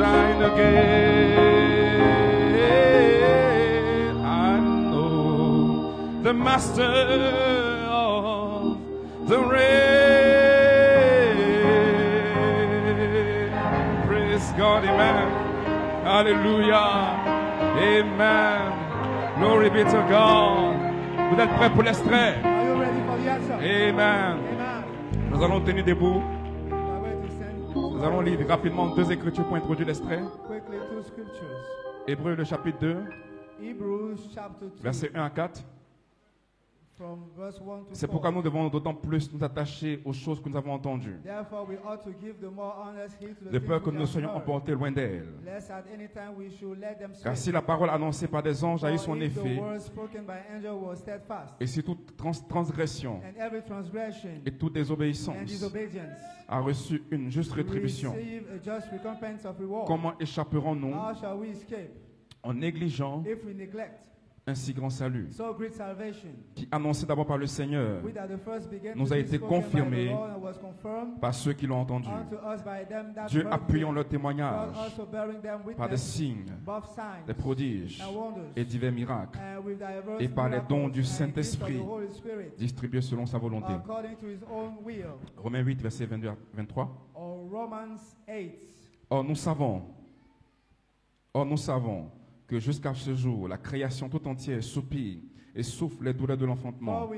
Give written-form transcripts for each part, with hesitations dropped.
shine again. I know the master of the rain. Praise God, amen. Hallelujah. Amen. Glory be to God. Vous êtes prêts pour l'extrait? Amen. Nous allons tenir debout. Nous allons lire rapidement 2 écritures pour introduire l'extrait. Hébreux le chapitre 2, versets 1 à 4. C'est pourquoi nous devons d'autant plus nous attacher aux choses que nous avons entendues, de peur que nous soyons emportés loin d'elles. Car si la parole annoncée par des anges a eu son effet, et si toute transgression et toute désobéissance a reçu une juste rétribution, comment échapperons-nous en négligeant un si grand salut qui, annoncé d'abord par le Seigneur, nous a été confirmé par ceux qui l'ont entendu. Dieu appuyant leur témoignage par des signes, des prodiges et divers miracles, et par les dons du Saint-Esprit distribués selon sa volonté. Romains 8, verset 22 à 23. Or nous savons que jusqu'à ce jour, la création tout entière soupire et souffle les douleurs de l'enfantement.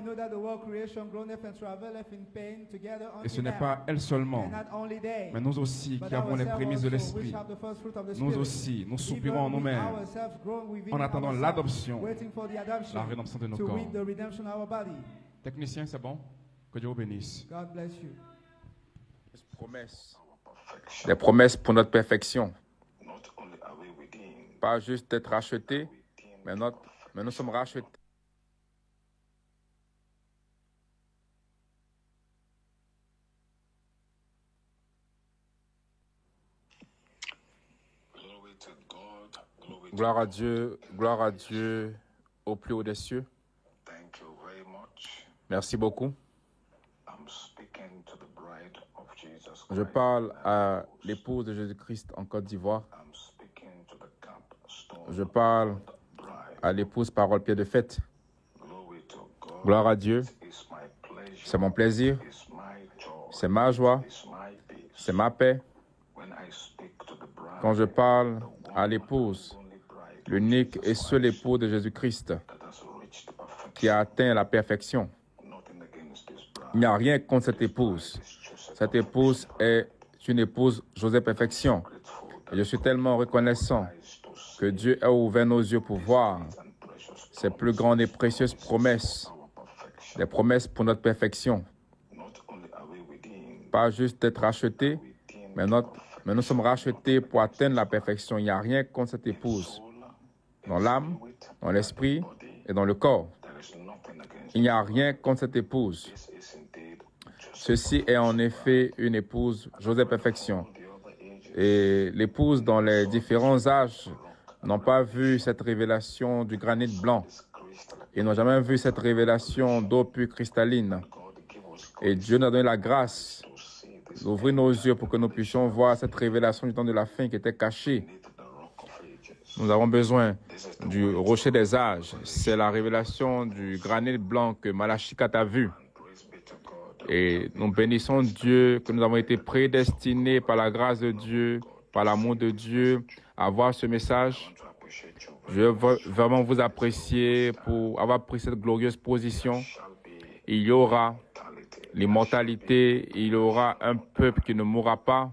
Et ce n'est pas elle seulement, mais nous aussi qui avons les prémices de l'Esprit. Nous aussi, nous soupirons en nous-mêmes en attendant l'adoption, la rédemption de nos corps. Technicien, c'est bon? Que Dieu vous bénisse. Des promesses pour notre perfection. Pas juste être rachetés, mais nous sommes rachetés. Gloire à Dieu au plus haut des cieux. Merci beaucoup. Je parle à l'épouse de Jésus-Christ en Côte d'Ivoire. Je parle à l'épouse Parole Pied de Fête. Gloire à Dieu. C'est mon plaisir. C'est ma joie. C'est ma paix. Quand je parle à l'épouse, l'unique et seul époux de Jésus-Christ qui a atteint la perfection. Il n'y a rien contre cette épouse. Cette épouse est une épouse José Perfection. Et je suis tellement reconnaissant que Dieu a ouvert nos yeux pour voir ses plus grandes et précieuses promesses, des promesses pour notre perfection. Pas juste être rachetés, mais nous sommes rachetés pour atteindre la perfection. Il n'y a rien contre cette épouse, dans l'âme, dans l'esprit et dans le corps. Il n'y a rien contre cette épouse. Ceci est en effet une épouse José Perfection. Et l'épouse dans les différents âges n'ont pas vu cette révélation du granit blanc. Ils n'ont jamais vu cette révélation d'eau pure cristalline. Et Dieu nous a donné la grâce d'ouvrir nos yeux pour que nous puissions voir cette révélation du temps de la fin qui était cachée. Nous avons besoin du rocher des âges. C'est la révélation du granit blanc que Malachie 4 a vu. Et nous bénissons Dieu que nous avons été prédestinés par la grâce de Dieu, par l'amour de Dieu, à voir ce message. Je veux vraiment vous apprécier pour avoir pris cette glorieuse position. Il y aura l'immortalité, il y aura un peuple qui ne mourra pas.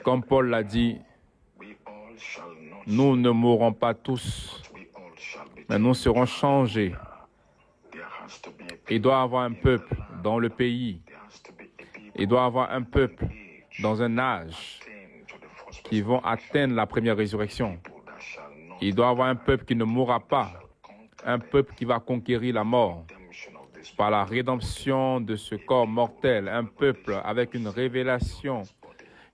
Comme Paul l'a dit, nous ne mourrons pas tous, mais nous serons changés. Il doit y avoir un peuple dans le pays. Il doit y avoir un peuple dans un âge qui vont atteindre la première résurrection. Il doit y avoir un peuple qui ne mourra pas. Un peuple qui va conquérir la mort par la rédemption de ce corps mortel. Un peuple avec une révélation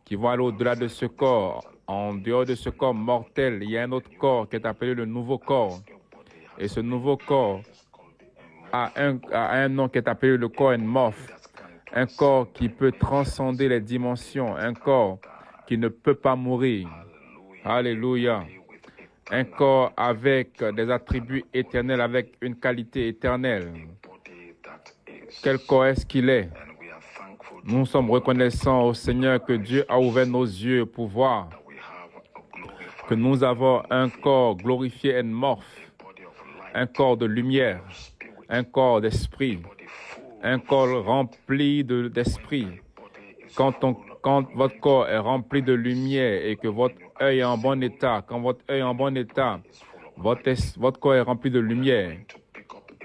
qui va aller au-delà de ce corps. En dehors de ce corps mortel, il y a un autre corps qui est appelé le nouveau corps. Et ce nouveau corps a un nom qui est appelé le corps Morph. Un corps qui peut transcender les dimensions. Un corps qui ne peut pas mourir. Alléluia. Un corps avec des attributs éternels, avec une qualité éternelle. Quel corps est-ce qu'il est? Nous sommes reconnaissants au Seigneur que Dieu a ouvert nos yeux pour voir que nous avons un corps glorifié et morphe, un corps de lumière, un corps d'esprit, un corps rempli d'esprit. Quand votre corps est rempli de lumière et que votre œil est en bon état, quand votre œil est en bon état, votre corps est rempli de lumière.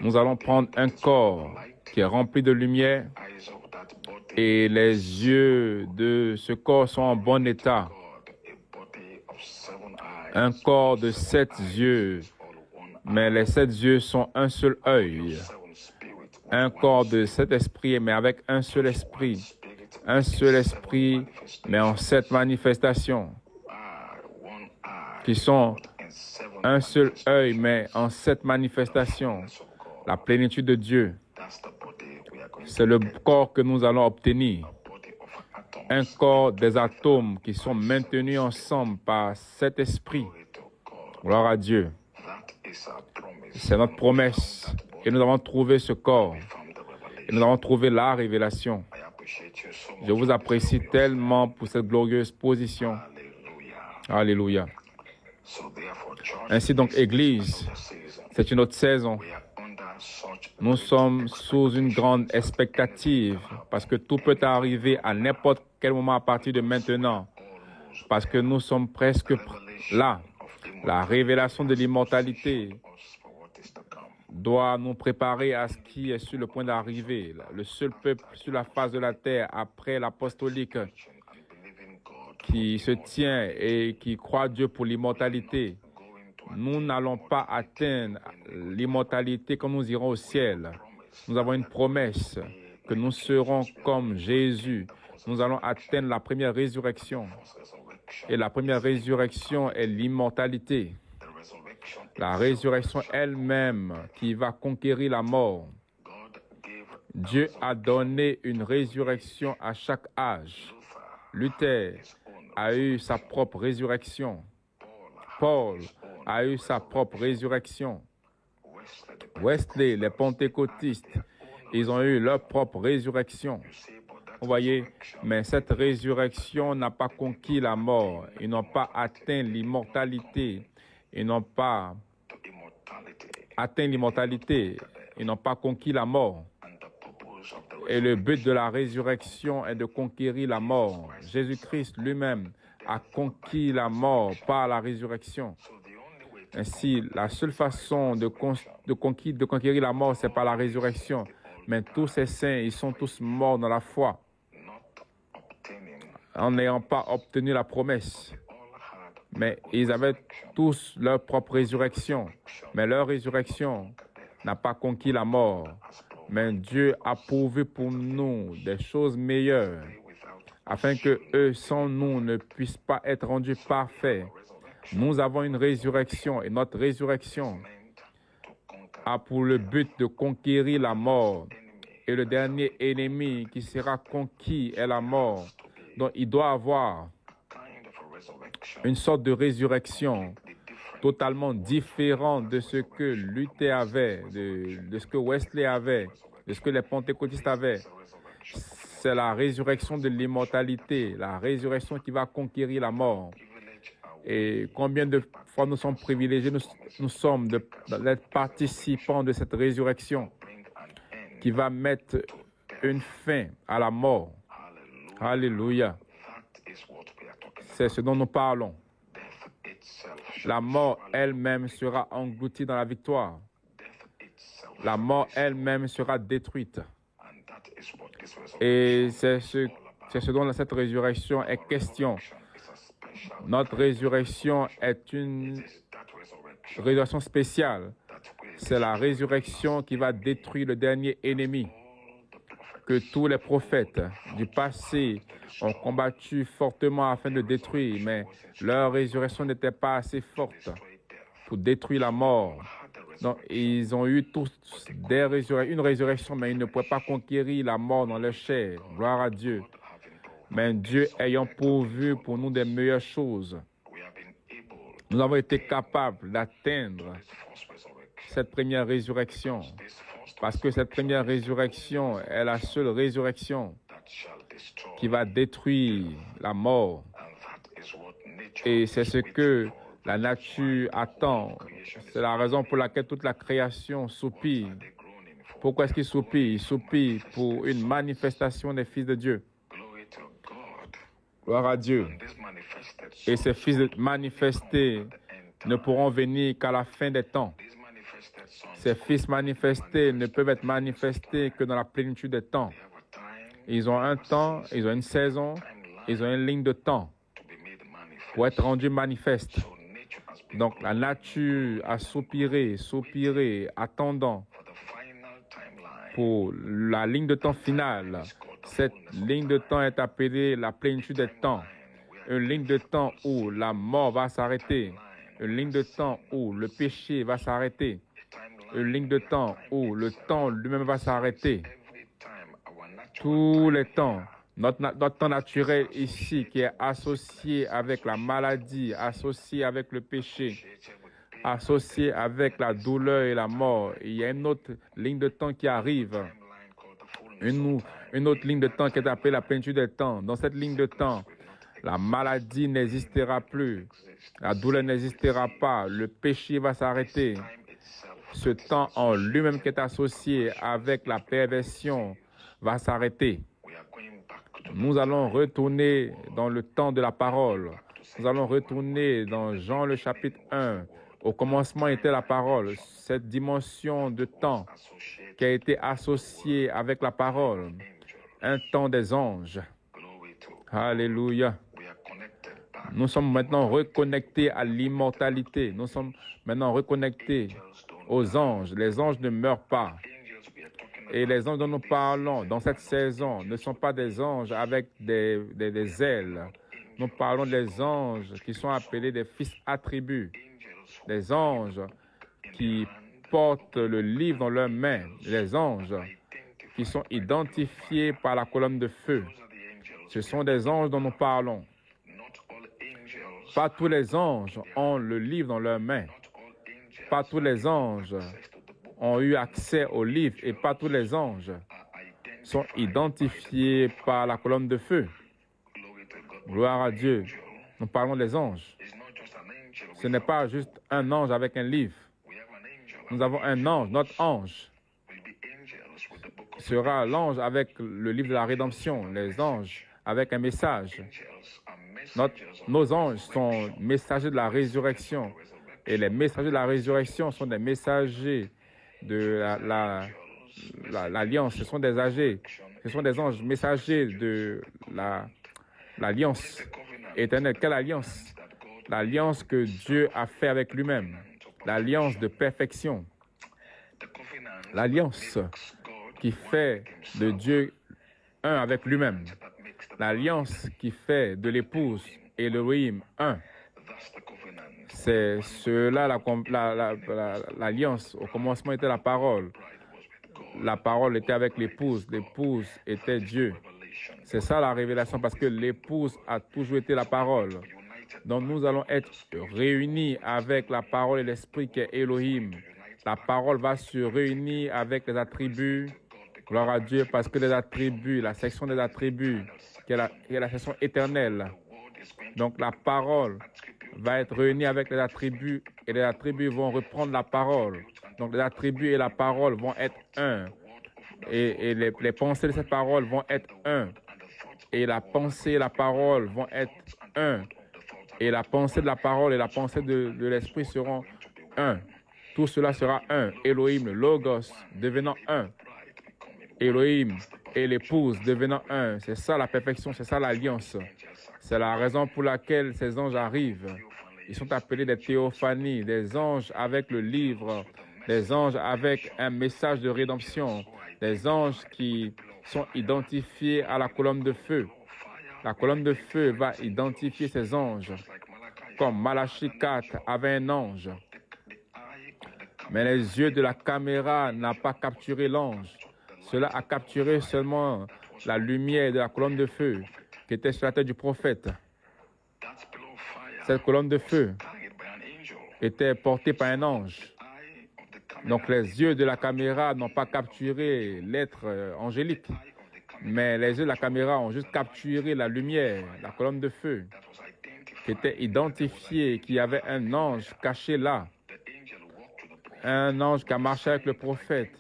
Nous allons prendre un corps qui est rempli de lumière et les yeux de ce corps sont en bon état. Un corps de 7 yeux, mais les 7 yeux sont un seul œil. Un corps de 7 esprits, mais avec un seul esprit. Un seul esprit, mais en 7 manifestations, qui sont un seul œil, mais en 7 manifestations. La plénitude de Dieu. C'est le corps que nous allons obtenir. Un corps des atomes qui sont maintenus ensemble par cet esprit. Gloire à Dieu. C'est notre promesse. Et nous avons trouvé ce corps. Et nous avons trouvé la révélation. Je vous apprécie tellement pour cette glorieuse position. Alléluia. Ainsi donc, Église, c'est une autre saison. Nous sommes sous une grande expectative parce que tout peut arriver à n'importe quel moment à partir de maintenant. Parce que nous sommes presque là. La révélation de l'immortalité doit nous préparer à ce qui est sur le point d'arriver. Le seul peuple sur la face de la terre après l'apostolique qui se tient et qui croit Dieu pour l'immortalité. Nous n'allons pas atteindre l'immortalité quand nous irons au ciel. Nous avons une promesse que nous serons comme Jésus. Nous allons atteindre la première résurrection. Et la première résurrection est l'immortalité. La résurrection elle-même qui va conquérir la mort. Dieu a donné une résurrection à chaque âge. Luther a eu sa propre résurrection. Paul a eu sa propre résurrection. Wesley, les pentecôtistes, ils ont eu leur propre résurrection. Vous voyez, mais cette résurrection n'a pas conquis la mort. Ils n'ont pas atteint l'immortalité. Ils n'ont pas atteint l'immortalité. Ils n'ont pas conquis la mort. Et le but de la résurrection est de conquérir la mort. Jésus-Christ lui-même a conquis la mort par la résurrection. Ainsi, la seule façon de conquérir la mort, c'est par la résurrection. Mais tous ces saints, ils sont tous morts dans la foi, en n'ayant pas obtenu la promesse. Mais ils avaient tous leur propre résurrection. Mais leur résurrection n'a pas conquis la mort. Mais Dieu a pourvu pour nous des choses meilleures, afin que eux, sans nous, ne puissent pas être rendus parfaits. Nous avons une résurrection et notre résurrection a pour le but de conquérir la mort. Et le dernier ennemi qui sera conquis est la mort. Donc il doit avoir une sorte de résurrection totalement différente de ce que Luther avait, de ce que Wesley avait, de ce que les pentecôtistes avaient. C'est la résurrection de l'immortalité, la résurrection qui va conquérir la mort. Et combien de fois nous sommes privilégiés, nous sommes d'être participants de cette résurrection qui va mettre une fin à la mort. Alléluia. C'est ce dont nous parlons. La mort elle-même sera engloutie dans la victoire. La mort elle-même sera détruite. Et c'est ce dont cette résurrection est question. Notre résurrection est une résurrection spéciale. C'est la résurrection qui va détruire le dernier ennemi que tous les prophètes du passé ont combattu fortement afin de détruire, mais leur résurrection n'était pas assez forte pour détruire la mort. Donc, ils ont eu tous une résurrection, mais ils ne pouvaient pas conquérir la mort dans leur chair. Gloire à Dieu. Mais Dieu ayant pourvu pour nous des meilleures choses, nous avons été capables d'atteindre cette première résurrection. Parce que cette première résurrection est la seule résurrection qui va détruire la mort. Et c'est ce que la nature attend. C'est la raison pour laquelle toute la création soupire. Pourquoi est-ce qu'il soupire? Il soupire pour une manifestation des fils de Dieu. Gloire à Dieu. Et ces fils manifestés ne pourront venir qu'à la fin des temps. Ces fils manifestés ne peuvent être manifestés que dans la plénitude des temps. Ils ont un temps, ils ont une saison, ils ont une ligne de temps pour être rendus manifestes. Donc la nature a soupiré, attendant pour la ligne de temps finale. Cette ligne de temps est appelée la plénitude des temps. Une ligne de temps où la mort va s'arrêter. Une ligne de temps où le péché va s'arrêter. Une ligne de temps où le temps lui-même va s'arrêter. Tous les temps, notre temps naturel ici qui est associé avec la maladie, associé avec le péché, associé avec la douleur et la mort. Il y a une autre ligne de temps qui arrive. Une autre ligne de temps qui est appelée la plénitude des temps. Dans cette ligne de temps, la maladie n'existera plus. La douleur n'existera pas. Le péché va s'arrêter. Ce temps en lui-même qui est associé avec la perversion va s'arrêter. Nous allons retourner dans le temps de la parole. Nous allons retourner dans Jean le chapitre 1. Au commencement était la parole. Cette dimension de temps qui a été associée avec la parole. Un temps des anges. Alléluia. Nous sommes maintenant reconnectés à l'immortalité. Nous sommes maintenant reconnectés aux anges. Les anges ne meurent pas. Et les anges dont nous parlons dans cette saison ne sont pas des anges avec des ailes. Nous parlons des anges qui sont appelés des fils attributs. Des anges qui portent le livre dans leurs mains. Les anges qui sont identifiés par la colonne de feu. Ce sont des anges dont nous parlons. Pas tous les anges ont le livre dans leurs mains. Pas tous les anges ont eu accès au livre et pas tous les anges sont identifiés par la colonne de feu. Gloire à Dieu. Nous parlons des anges. Ce n'est pas juste un ange avec un livre. Nous avons un ange. Notre ange sera l'ange avec le livre de la rédemption. Les anges avec un message. Nos anges sont messagers de la résurrection. Et les messagers de la résurrection sont des messagers de l'alliance. Ce sont des âgés. Ce sont des anges messagers de l'alliance éternelle. Quelle alliance? L'alliance que Dieu a fait avec lui-même. L'alliance de perfection. L'alliance qui fait de Dieu un avec lui-même. L'alliance qui fait de l'épouse et Elohim un. C'est cela l'alliance. Au commencement était la parole. La parole était avec l'épouse. L'épouse était Dieu. C'est ça la révélation parce que l'épouse a toujours été la parole. Donc nous allons être réunis avec la parole et l'esprit qui est Elohim. La parole va se réunir avec les attributs. Gloire à Dieu parce que les attributs, la section des attributs, qui est la section éternelle. Donc la parole va être réunie avec les attributs et les attributs vont reprendre la parole. Donc les attributs et la parole vont être un. Et les pensées de cette parole vont être un. Et la pensée et la parole vont être un. Et la pensée de la parole et la pensée de l'esprit seront un. Tout cela sera un. Elohim, le Logos, devenant un. Elohim et l'épouse devenant un. C'est ça la perfection, c'est ça l'alliance. C'est la raison pour laquelle ces anges arrivent. Ils sont appelés des théophanies, des anges avec le livre, des anges avec un message de rédemption, des anges qui sont identifiés à la colonne de feu. La colonne de feu va identifier ces anges, comme Malachie 4 avait un ange. Mais les yeux de la caméra n'ont pas capturé l'ange. Cela a capturé seulement la lumière de la colonne de feu. qui était sur la tête du prophète. Cette colonne de feu était portée par un ange. Donc les yeux de la caméra n'ont pas capturé l'être angélique, mais les yeux de la caméra ont juste capturé la lumière, la colonne de feu, qui était identifiée, qu'il y avait un ange caché là, un ange qui a marché avec le prophète.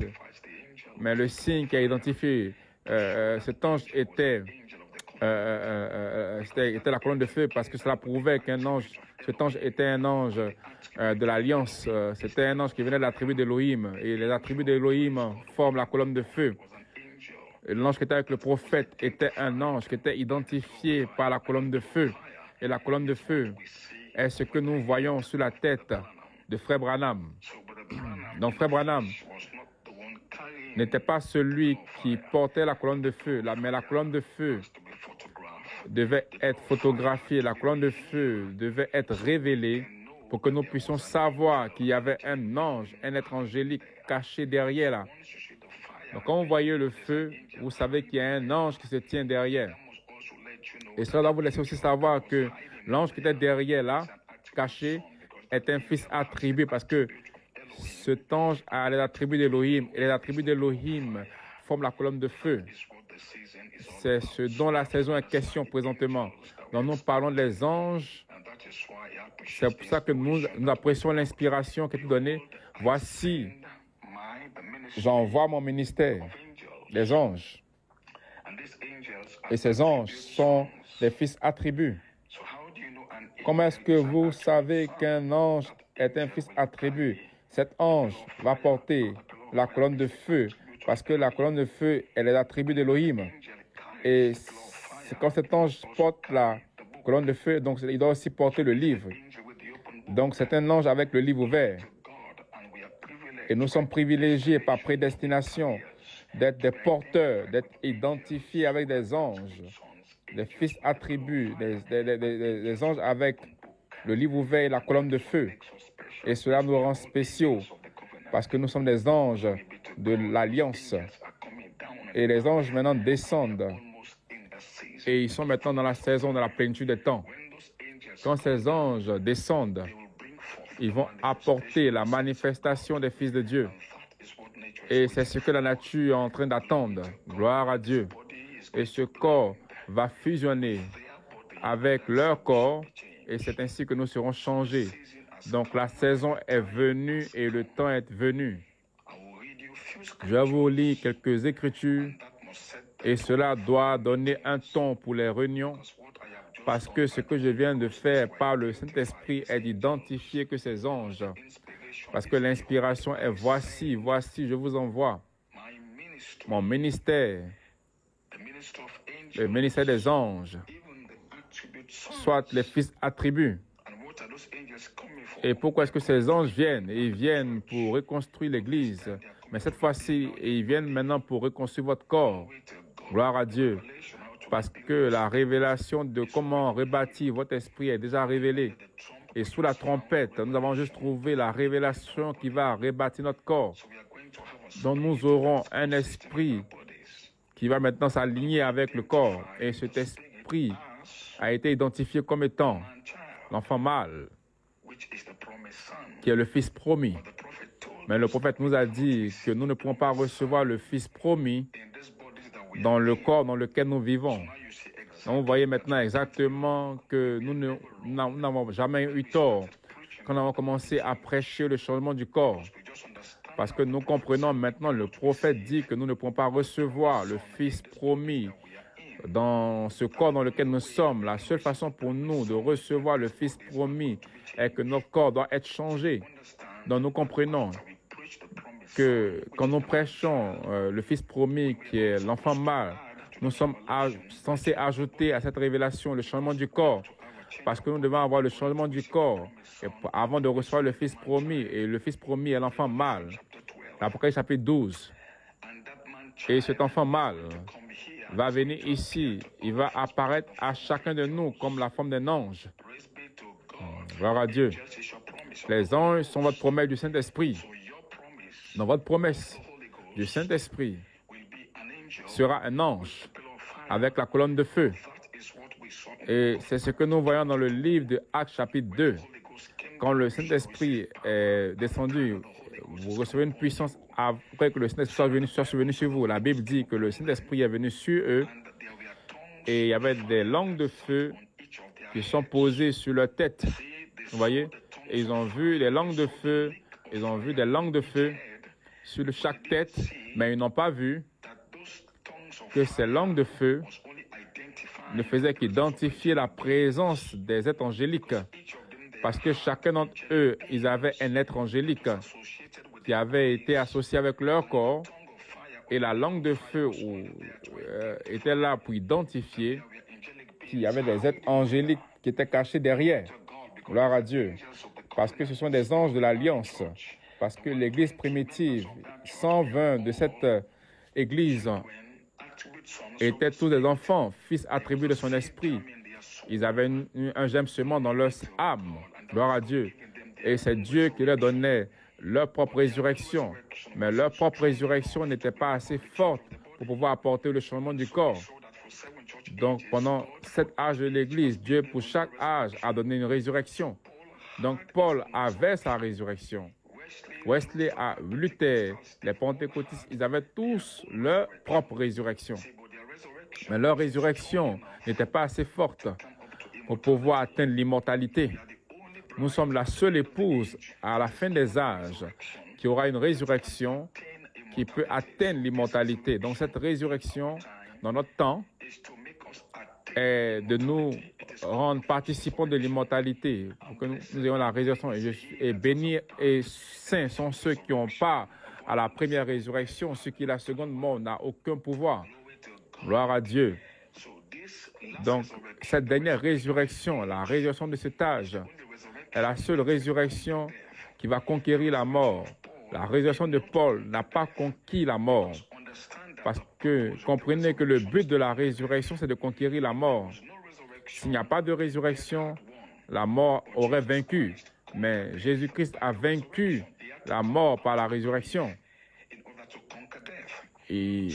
Mais le signe qui a identifié cet ange était la colonne de feu, parce que cela prouvait qu'un ange, cet ange était un ange de l'Alliance. C'était un ange qui venait de la tribu d'Élohim. Et les attributs d'Élohim forment la colonne de feu. L'ange qui était avec le prophète était un ange qui était identifié par la colonne de feu. Et la colonne de feu est ce que nous voyons sur la tête de Frère Branham. Donc Frère Branham n'était pas celui qui portait la colonne de feu, mais la colonne de feu devait être photographiée, la colonne de feu devait être révélée pour que nous puissions savoir qu'il y avait un ange, un être angélique caché derrière là. Donc quand vous voyez le feu, vous savez qu'il y a un ange qui se tient derrière. Et cela doit vous laisser aussi savoir que l'ange qui était derrière là, caché, est un fils attribué, parce que cet ange a les attributs d'Élohim, et les attributs d'Élohim forment la colonne de feu. C'est ce dont la saison est question présentement. Donc nous parlons des anges. C'est pour ça que nous apprécions l'inspiration qui est donnée. Voici, j'envoie mon ministère, les anges. Et ces anges sont des fils attributs. Comment est-ce que vous savez qu'un ange est un fils attribut? Cet ange va porter la colonne de feu, parce que la colonne de feu est les attributs d'Élohim. Et quand cet ange porte la colonne de feu, donc il doit aussi porter le livre. Donc c'est un ange avec le livre ouvert. Et nous sommes privilégiés par prédestination d'être des porteurs, d'être identifiés avec des anges, des fils attributs, des anges avec le livre ouvert et la colonne de feu. Et cela nous rend spéciaux, parce que nous sommes des anges de l'Alliance. Et les anges maintenant descendent. Et ils sont maintenant dans la saison de la plénitude des temps. Quand ces anges descendent, ils vont apporter la manifestation des fils de Dieu. Et c'est ce que la nature est en train d'attendre. Gloire à Dieu. Et ce corps va fusionner avec leur corps, et c'est ainsi que nous serons changés. Donc la saison est venue et le temps est venu. Je vais vous lire quelques écritures, et cela doit donner un ton pour les réunions, parce que ce que je viens de faire par le Saint-Esprit est d'identifier que ces anges, parce que l'inspiration est voici, je vous envoie mon ministère, le ministère des anges, soit les fils attributs. Et pourquoi est-ce que ces anges viennent? Ils viennent pour reconstruire l'Église. Mais cette fois-ci, ils viennent maintenant pour reconstruire votre corps. Gloire à Dieu. Parce que la révélation de comment rebâtir votre esprit est déjà révélée. Et sous la trompette, nous avons juste trouvé la révélation qui va rebâtir notre corps. Donc nous aurons un esprit qui va maintenant s'aligner avec le corps. Et cet esprit a été identifié comme étant l'enfant mâle, qui est le fils promis. Mais le prophète nous a dit que nous ne pouvons pas recevoir le fils promis dans le corps dans lequel nous vivons. Donc vous voyez maintenant exactement que nous n'avons jamais eu tort quand nous avons commencé à prêcher le changement du corps. Parce que nous comprenons maintenant, le prophète dit que nous ne pouvons pas recevoir le fils promis dans ce corps dans lequel nous sommes. La seule façon pour nous de recevoir le fils promis est que notre corps doit être changé. Donc nous comprenons que quand nous prêchons le fils promis qui est l'enfant mâle, nous sommes censés ajouter à cette révélation le changement du corps, parce que nous devons avoir le changement du corps avant de recevoir le fils promis, et le fils promis est l'enfant mâle. L'Apocalypse chapitre 12. Et cet enfant mâle va venir ici, il va apparaître à chacun de nous comme la forme d'un ange. Gloire à Dieu. Les anges sont votre promesse du Saint-Esprit. Dans votre promesse du Saint-Esprit sera un ange avec la colonne de feu. Et c'est ce que nous voyons dans le livre de Actes chapitre 2. Quand le Saint-Esprit est descendu, vous recevez une puissance après que le Saint-Esprit soit venu sur vous. La Bible dit que le Saint-Esprit est venu sur eux et il y avait des langues de feu qui sont posées sur leur tête. Vous voyez? Et ils ont vu les langues de feu, ils ont vu des langues de feu sur chaque tête, mais ils n'ont pas vu que ces langues de feu ne faisaient qu'identifier la présence des êtres angéliques. Parce que chacun d'entre eux, ils avaient un être angélique qui avait été associé avec leur corps et la langue de feu était là pour identifier qu'il y avait des êtres angéliques qui étaient cachés derrière. Gloire à Dieu. Parce que ce sont des anges de l'Alliance. Parce que l'Église primitive, 120 de cette Église étaient tous des enfants, fils attribués de son esprit. Ils avaient un gemsement dans leur âme. Gloire à Dieu. Et c'est Dieu qui leur donnait leur propre résurrection. Mais leur propre résurrection n'était pas assez forte pour pouvoir apporter le changement du corps. Donc, pendant 7 âges de l'Église, Dieu, pour chaque âge, a donné une résurrection. Donc, Paul avait sa résurrection. Wesley, Luther, les pentecôtistes, ils avaient tous leur propre résurrection. Mais leur résurrection n'était pas assez forte pour pouvoir atteindre l'immortalité. Nous sommes la seule épouse à la fin des âges qui aura une résurrection qui peut atteindre l'immortalité. Donc cette résurrection, dans notre temps, est de nous rendre participants de l'immortalité, pour que nous ayons la résurrection. Et bénis et saints sont ceux qui ont part à la première résurrection, ceux qui la seconde mort n'a aucun pouvoir. Gloire à Dieu. Donc, cette dernière résurrection, la résurrection de cet âge, est la seule résurrection qui va conquérir la mort. La résurrection de Paul n'a pas conquis la mort. Parce que comprenez que le but de la résurrection, c'est de conquérir la mort. S'il n'y a pas de résurrection, la mort aurait vaincu. Mais Jésus-Christ a vaincu la mort par la résurrection. Et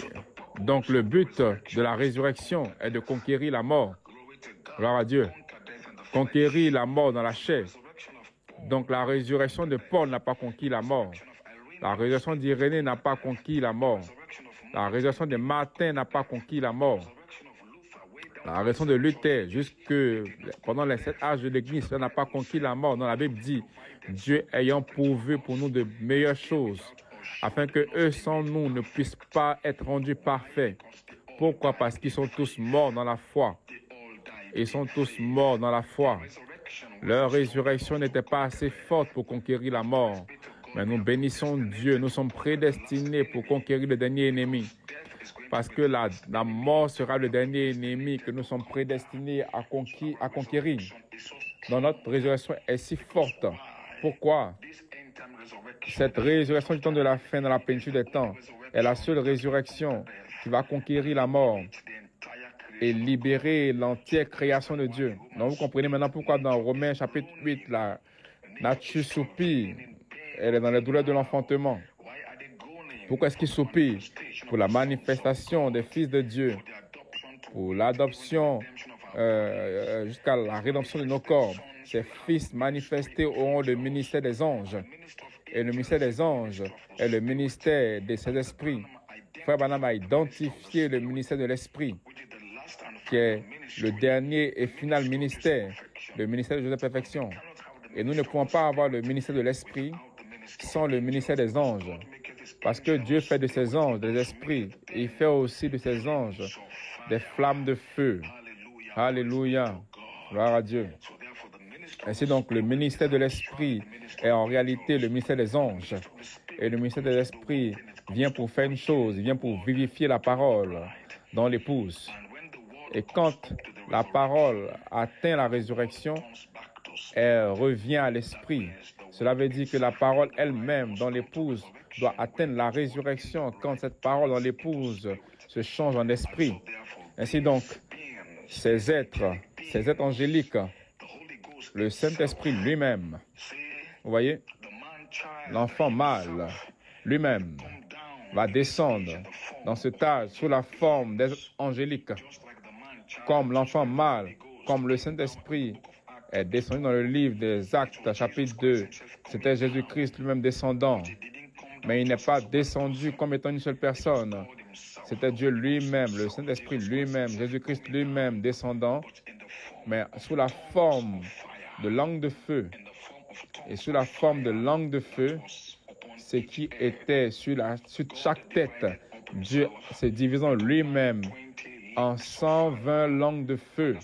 donc le but de la résurrection est de conquérir la mort. Gloire à Dieu. Conquérir la mort dans la chair. Donc la résurrection de Paul n'a pas conquis la mort. La résurrection d'Irénée n'a pas conquis la mort. La résurrection de Martin n'a pas conquis la mort. La résurrection de Luther, jusque pendant les 7 âges de l'Église, ça n'a pas conquis la mort. Dans la Bible dit, Dieu ayant pourvu pour nous de meilleures choses, afin que eux sans nous ne puissent pas être rendus parfaits. Pourquoi? Parce qu'ils sont tous morts dans la foi. Ils sont tous morts dans la foi. Leur résurrection n'était pas assez forte pour conquérir la mort. Mais nous bénissons Dieu. Nous sommes prédestinés pour conquérir le dernier ennemi. Parce que la mort sera le dernier ennemi que nous sommes prédestinés à conquérir. Donc notre résurrection est si forte. Pourquoi? Cette résurrection du temps de la fin dans la plénitude des temps est la seule résurrection qui va conquérir la mort et libérer l'entière création de Dieu. Donc vous comprenez maintenant pourquoi dans Romains chapitre 8, la nature soupire, elle est dans les douleurs de l'enfantement. Pourquoi est-ce qu'il soupire? Pour la manifestation des fils de Dieu, pour l'adoption jusqu'à la rédemption de nos corps. Ces fils manifestés auront le ministère des anges. Et le ministère des anges est le ministère de ses esprits. Frère Branham a identifié le ministère de l'esprit, qui est le dernier et final ministère, le ministère de Dieu de perfection. Et nous ne pouvons pas avoir le ministère de l'esprit sans le ministère des anges. Parce que Dieu fait de ses anges des esprits. Et il fait aussi de ses anges des flammes de feu. Alléluia. Gloire à Dieu. Ainsi donc, le ministère de l'esprit est en réalité le ministère des anges. Et le ministère de l'esprit vient pour faire une chose, il vient pour vivifier la parole dans l'épouse. Et quand la parole atteint la résurrection, elle revient à l'esprit. Cela veut dire que la parole elle-même dans l'épouse doit atteindre la résurrection quand cette parole dans l'épouse se change en esprit. Ainsi donc, ces êtres angéliques, le Saint-Esprit lui-même, vous voyez, l'enfant mâle lui-même va descendre dans cet âge sous la forme d'êtres angéliques. Comme l'enfant mâle comme le Saint-Esprit est descendu dans le livre des Actes, chapitre 2, c'était Jésus-Christ lui-même descendant. Mais il n'est pas descendu comme étant une seule personne. C'était Dieu lui-même, le Saint-Esprit lui-même, Jésus-Christ lui-même descendant, mais sous la forme de langue de feu. Et sous la forme de langue de feu, ce qui était sur chaque tête, Dieu s'est divisé en lui-même en 120 langues de feu.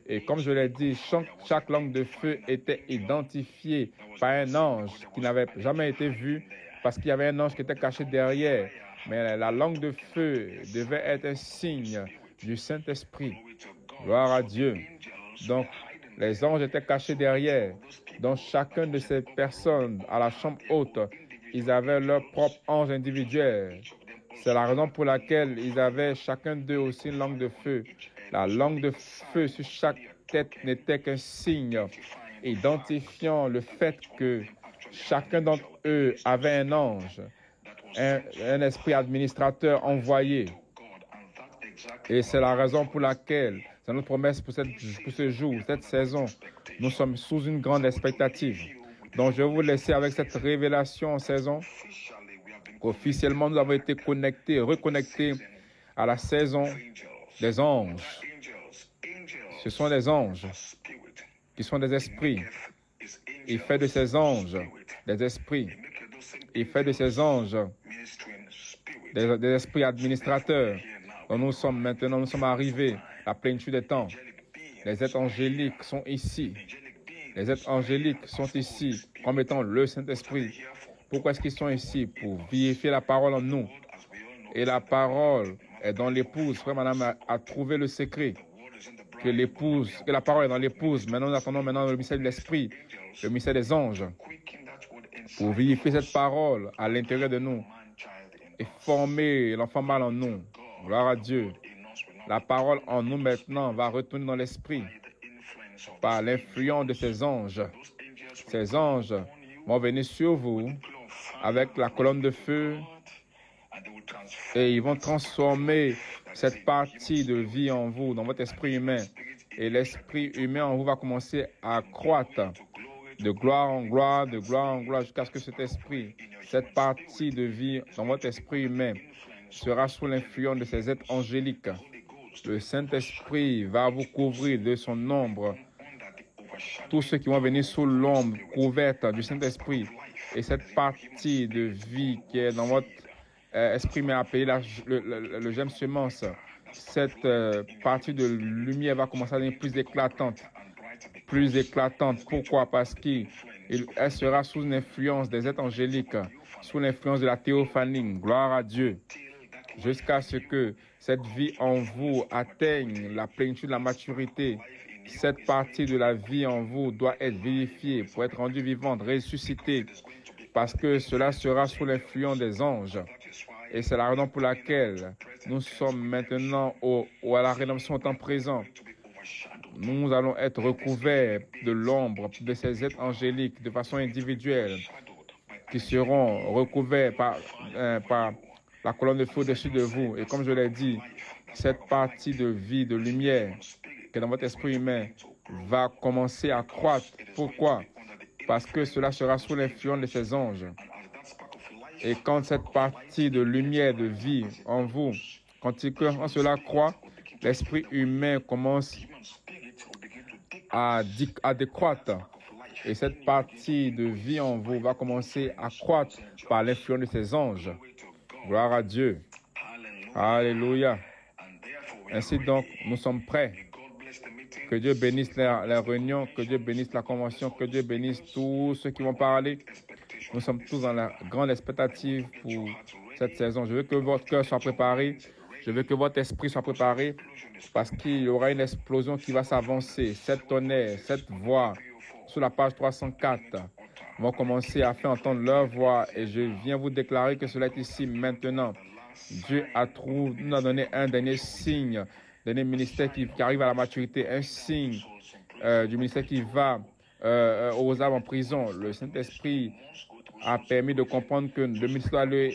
Et comme je l'ai dit, chaque langue de feu était identifiée par un ange qui n'avait jamais été vu parce qu'il y avait un ange qui était caché derrière. Mais la langue de feu devait être un signe du Saint-Esprit. Gloire à Dieu. Donc, les anges étaient cachés derrière. Donc, chacun de ces personnes à la chambre haute, ils avaient leur propre ange individuel. C'est la raison pour laquelle ils avaient chacun d'eux aussi une langue de feu. La langue de feu sur chaque tête n'était qu'un signe identifiant le fait que chacun d'entre eux avait un ange, un esprit administrateur envoyé. Et c'est la raison pour laquelle, c'est notre promesse pour ce jour, cette saison, nous sommes sous une grande expectative. Donc je vais vous laisser avec cette révélation en saison. Officiellement, nous avons été reconnectés à la saison des anges. Ce sont des anges qui sont des esprits. Il fait de ces anges des esprits. Il fait de ces anges des esprits administrateurs. Donc nous sommes arrivés à la plénitude des temps. Les êtres angéliques sont ici. Les êtres angéliques sont ici comme étant le Saint-Esprit. Pourquoi est-ce qu'ils sont ici? Pour vivifier la parole en nous. Et la parole est dans l'épouse. Frère, madame a trouvé le secret. Que la parole est dans l'épouse. Maintenant, nous attendons le mystère de l'Esprit, le mystère des anges, pour vivifier cette parole à l'intérieur de nous et former l'enfant mâle en nous. Gloire à Dieu. La parole en nous maintenant va retourner dans l'Esprit par l'influence de ces anges. Ces anges vont venir sur vous avec la colonne de feu et ils vont transformer cette partie de vie en vous, dans votre esprit humain. Et l'esprit humain en vous va commencer à croître de gloire en gloire, jusqu'à ce que cet esprit, cette partie de vie dans votre esprit humain sera sous l'influence de ces êtres angéliques. Le Saint-Esprit va vous couvrir de son ombre. Tous ceux qui vont venir sous l'ombre couverte du Saint-Esprit et cette partie de vie qui est dans votre esprit, mais appelé le germe semence, cette partie de lumière va commencer à devenir plus éclatante. Plus éclatante. Pourquoi? Parce qu'elle sera sous l'influence des êtres angéliques, sous l'influence de la théophanie. Gloire à Dieu. Jusqu'à ce que cette vie en vous atteigne la plénitude de la maturité. Cette partie de la vie en vous doit être vivifiée pour être rendue vivante, ressuscitée, parce que cela sera sous l'influence des anges. Et c'est la raison pour laquelle nous sommes maintenant à la rédemption au temps présent. Nous allons être recouverts de l'ombre de ces êtres angéliques de façon individuelle, qui seront recouverts par la colonne de feu au-dessus de vous. Et comme je l'ai dit, cette partie de vie, de lumière, qui est dans votre esprit humain, va commencer à croître. Pourquoi? Parce que cela sera sous l'influence de ces anges. Et quand cette partie de lumière, de vie en vous, quand cela croît, l'esprit humain commence à décroître. Et cette partie de vie en vous va commencer à croître par l'influence de ces anges. Gloire à Dieu. Alléluia. Ainsi donc, nous sommes prêts. Que Dieu bénisse la réunion, que Dieu bénisse la convention, que Dieu bénisse tous ceux qui vont parler. Nous sommes tous dans la grande expectative pour cette saison. Je veux que votre cœur soit préparé. Je veux que votre esprit soit préparé parce qu'il y aura une explosion qui va s'avancer. Cette tonnerre, cette voix sur la page 304 vont commencer à faire entendre leur voix et je viens vous déclarer que cela est ici maintenant. Dieu nous a donné un dernier signe, dernier ministère qui arrive à la maturité, un signe du ministère qui va aux âmes en prison. Le Saint-Esprit a permis de comprendre que le ministère allait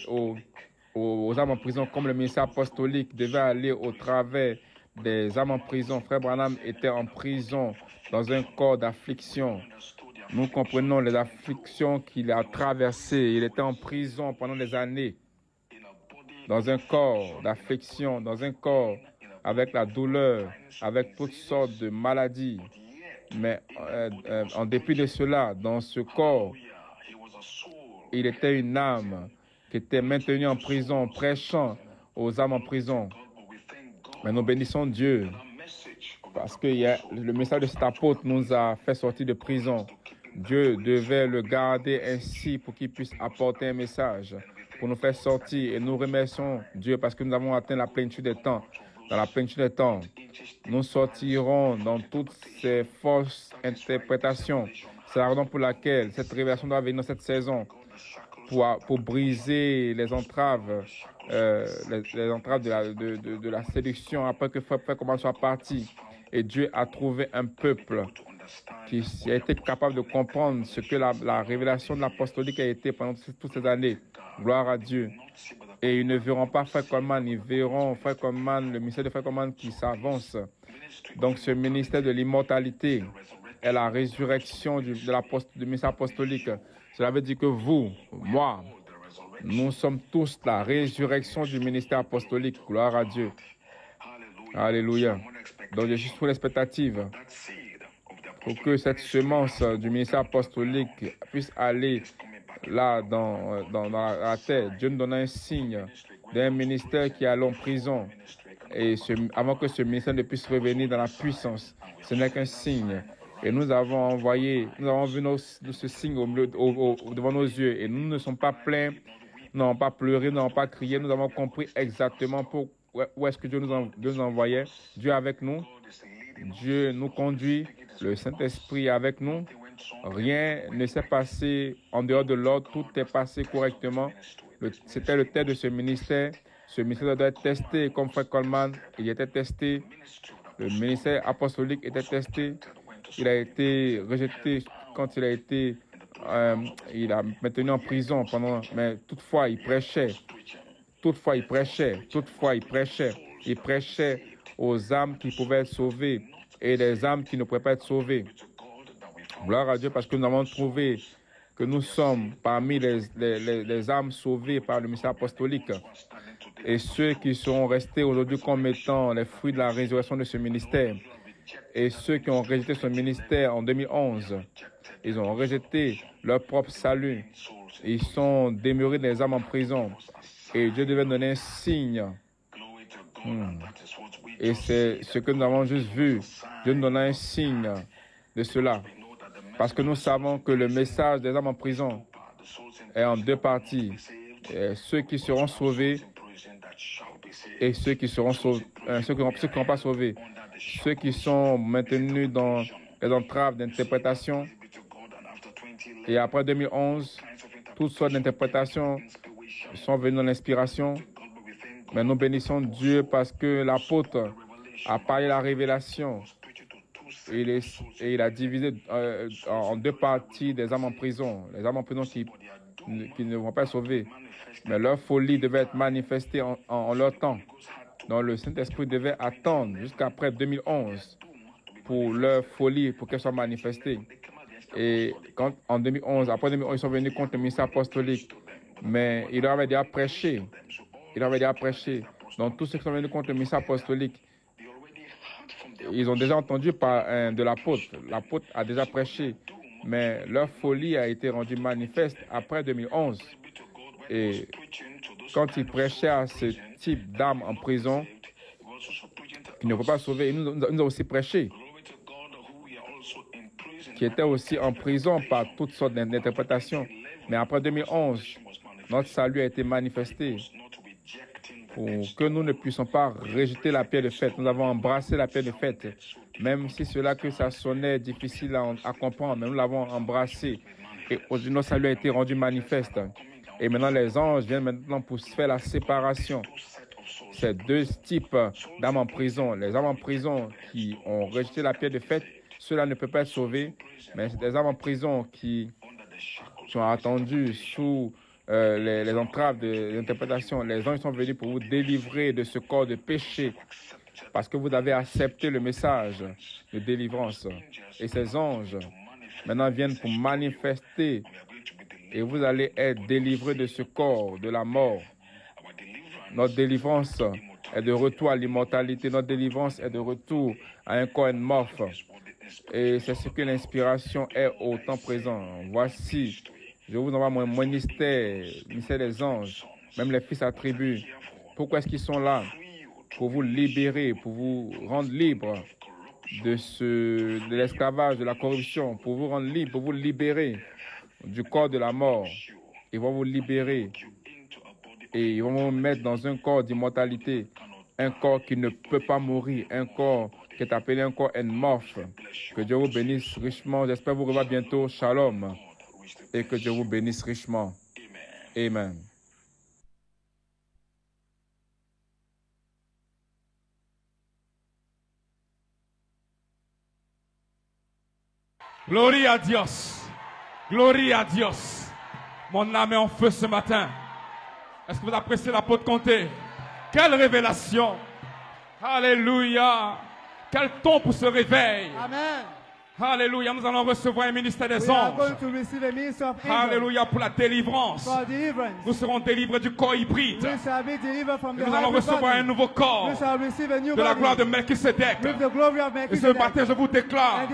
aux âmes en prison comme le ministère apostolique devait aller au travers des âmes en prison. Frère Branham était en prison dans un corps d'affliction. Nous comprenons les afflictions qu'il a traversées. Il était en prison pendant des années, dans un corps d'affliction, dans un corps avec la douleur, avec toutes sortes de maladies. Mais en dépit de cela, dans ce corps, il était une âme qui était maintenue en prison, prêchant aux âmes en prison. Mais nous bénissons Dieu parce que le message de cet apôtre nous a fait sortir de prison. Dieu devait le garder ainsi pour qu'il puisse apporter un message, pour nous faire sortir. Et nous remercions Dieu parce que nous avons atteint la plénitude des temps. Dans la plénitude des temps, nous sortirons dans toutes ces fausses interprétations. C'est la raison pour laquelle cette révélation doit venir dans cette saison, pour briser les entraves, les entraves de la séduction après que Frère Coleman soit parti. Et Dieu a trouvé un peuple qui a été capable de comprendre ce que la révélation de l'apostolique a été pendant toutes ces années. Gloire à Dieu. Et ils ne verront pas Frère Coleman, ils verront Frère Coleman, le ministère de Frère Coleman qui s'avance. Donc ce ministère de l'immortalité est la résurrection du ministère apostolique. Cela veut dire que vous, moi, nous sommes tous la résurrection du ministère apostolique. Gloire à Dieu. Alléluia. Donc je suis sous l'expectative pour que cette semence du ministère apostolique puisse aller là dans la terre. Dieu nous donne un signe d'un ministère qui est allé en prison. Et avant que ce ministère ne puisse revenir dans la puissance, ce n'est qu'un signe. Et nous avons vu ce signe devant nos yeux. Et nous ne sommes pas plaints, nous n'avons pas pleuré, nous n'avons pas crié. Nous avons compris exactement où est-ce que Dieu nous envoyait. Dieu est avec nous. Dieu nous conduit. Le Saint-Esprit est avec nous. Rien ne s'est passé en dehors de l'ordre. Tout est passé correctement. C'était le thème de ce ministère. Ce ministère doit être testé comme Frère Coleman. Il était testé. Le ministère apostolique était testé. Il a été rejeté quand il a maintenu en prison mais toutefois il prêchait. Toutefois il prêchait. Il prêchait aux âmes qui pouvaient être sauvées et les âmes qui ne pouvaient pas être sauvées. Gloire à Dieu parce que nous avons trouvé que nous sommes parmi les âmes sauvées par le ministère apostolique. Et ceux qui seront restés aujourd'hui comme étant les fruits de la résurrection de ce ministère. Et ceux qui ont rejeté ce ministère en 2011, ils ont rejeté leur propre salut. Ils sont demeurés des âmes en prison. Et Dieu devait donner un signe. Et c'est ce que nous avons juste vu. Dieu nous donne un signe de cela. Parce que nous savons que le message des âmes en prison est en deux parties. Et ceux qui seront sauvés et ceux qui seront sauvés, ceux qui ne seront pas sauvés. Ceux qui sont maintenus dans les entraves d'interprétation. Et après 2011, toutes sortes d'interprétations sont venues dans l'inspiration. Mais nous bénissons Dieu parce que l'apôtre a parlé la révélation. Et il a divisé en deux parties des âmes en prison. Les âmes en prison qui ne vont pas être sauvées. Mais leur folie devait être manifestée en leur temps. Donc le Saint-Esprit devait attendre jusqu'après 2011 pour leur folie, pour qu'elle soit manifestée. Et en 2011, après 2011, ils sont venus contre le ministère apostolique. Mais il leur avait déjà prêché. Donc tous ceux qui sont venus contre le ministère apostolique, ils ont déjà entendu de l'apôtre. L'apôtre a déjà prêché. Mais leur folie a été rendue manifeste après 2011. Et quand ils prêchaient à ce type d'âme en prison, qui ne peut pas sauver, ils nous ont aussi prêché, qui étaient aussi en prison par toutes sortes d'interprétations. Mais après 2011, notre salut a été manifesté pour que nous ne puissions pas rejeter la pierre de fête. Nous avons embrassé la pierre de fête, même si ça sonnait difficile à comprendre, mais nous l'avons embrassé. Et aujourd'hui, notre salut a été rendu manifeste. Et maintenant, les anges viennent maintenant pour faire la séparation. Ces deux types d'âmes en prison. Les âmes en prison qui ont rejeté la pierre de fête, ceux-là ne peuvent pas être sauvés. Mais c'est des âmes en prison qui sont attendues sous les entraves de l'interprétation. Les anges sont venus pour vous délivrer de ce corps de péché parce que vous avez accepté le message de délivrance. Et ces anges maintenant viennent pour manifester et vous allez être délivrés de ce corps, de la mort. Notre délivrance est de retour à l'immortalité. Notre délivrance est de retour à un corps morphe. Et c'est ce que l'inspiration est au temps présent. Voici, je vous envoie mon ministère, le ministère des anges, même les fils attributs. Pourquoi est-ce qu'ils sont là? Pour vous libérer, pour vous rendre libre de l'esclavage, de la corruption, pour vous rendre libre, pour vous libérer du corps de la mort. Ils vont vous libérer et ils vont vous mettre dans un corps d'immortalité, un corps qui ne peut pas mourir, un corps qui est appelé un corps morphe. Que Dieu vous bénisse richement. J'espère vous revoir bientôt. Shalom. Et que Dieu vous bénisse richement. Amen. Glorie à Dios. Glorie à Dios. Mon âme est en feu ce matin. Est-ce que vous appréciez l'apôtre Comté? Quelle révélation. Alléluia. Quel ton pour ce réveil. Amen. Alléluia. Nous allons recevoir un ministère des anges. Alléluia pour la délivrance. Nous serons délivrés du corps hybride. Nous allons recevoir un nouveau corps. De la gloire de Melchisedec. Et ce matin, je vous déclare